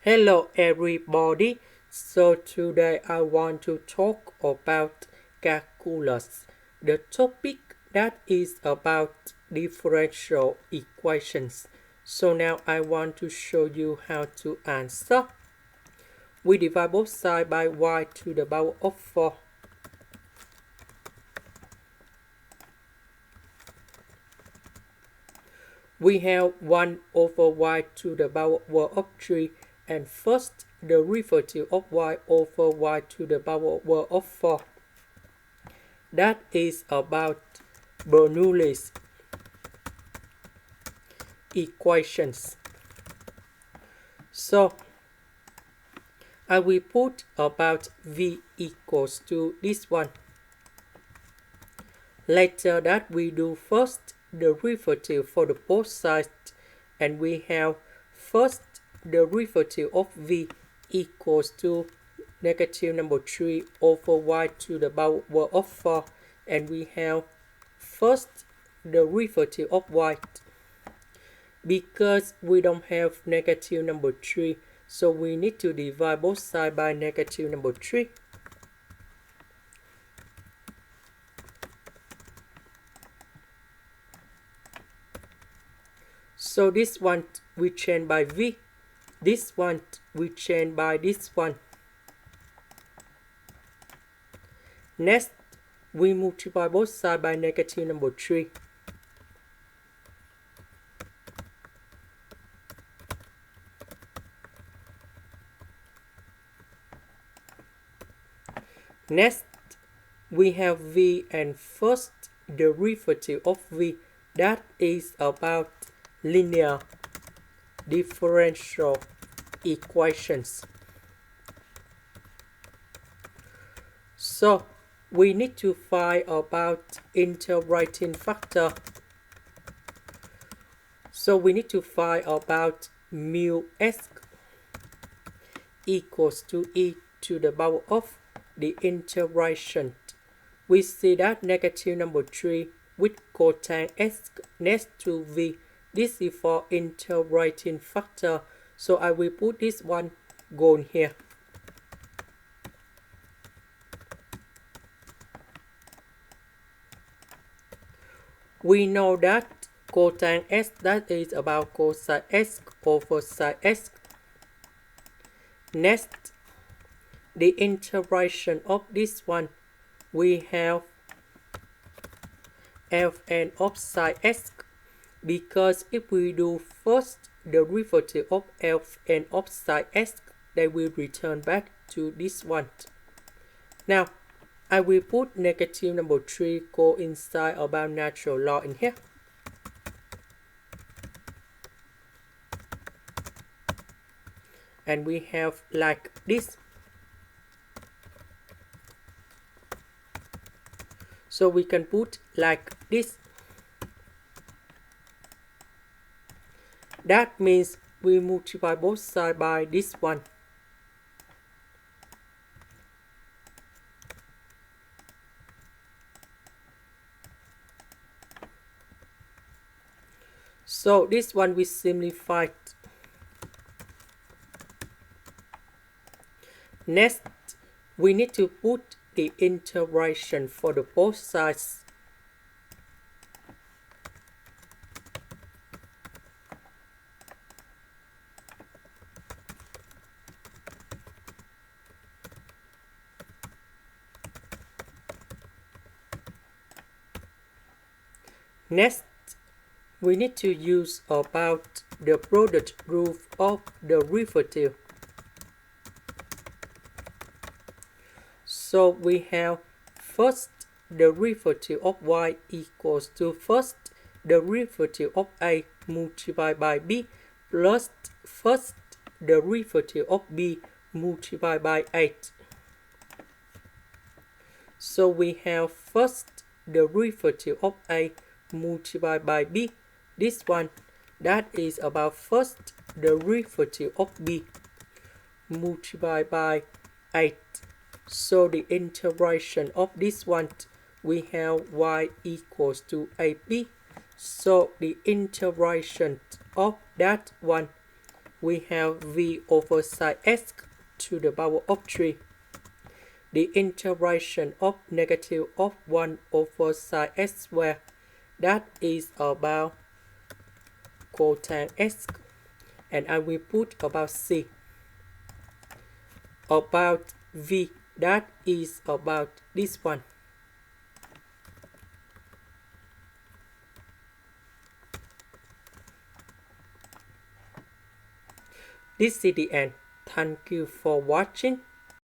Hello everybody. So today I want to talk about calculus. The topic that is about differential equations. So now I want to show you how to answer. We divide both sides by y to the power of 4. We have 1 over y to the power of 3 and first derivative of y over y to the power of 4. That is about Bernoulli's equations. So I will put about v equals to this one. Later that we do first derivative for the both sides, and we have first derivative of v equals to negative number 3 over y to the power of 4, and we have first derivative of y. Because we don't have negative number 3, so we need to divide both sides by negative number 3. So this one we change by v, this one we change by this one. Next, we multiply both sides by negative number 3. Next, we have v and first derivative of v, that is about linear differential equations. So we need to find about integrating factor. So we need to find about mu s equals to e to the power of the integration. We see that negative number 3 with cotx s next to v. This is for integrating factor, so I will put this one goal here. We know that cotangent s, that is about cosine s over sine s. Next, the integration of this one, we have fn of sine s, because if we do first derivative of fn of sine s, they will return back to this one. Now, I will put negative number 3 coincide about natural law in here. And we have like this. So we can put like this. That means we multiply both sides by this one. So this one we simplify. Next, we need to put the integration for the both sides. Next, we need to use about the product rule of derivative. So we have first derivative of y equals to first derivative of a multiplied by b plus first derivative of b multiplied by 8. So we have first derivative of a multiplied by b, this one, that is about first derivative of b multiplied by 8. So the integration of this one, we have y equals to ab. So the integration of that one, we have v over sine x to the power of 3. The integration of negative of 1 over sine x squared, that is about cotx x, and I will put about c. About v, that is about this one. This is the end. Thank you for watching.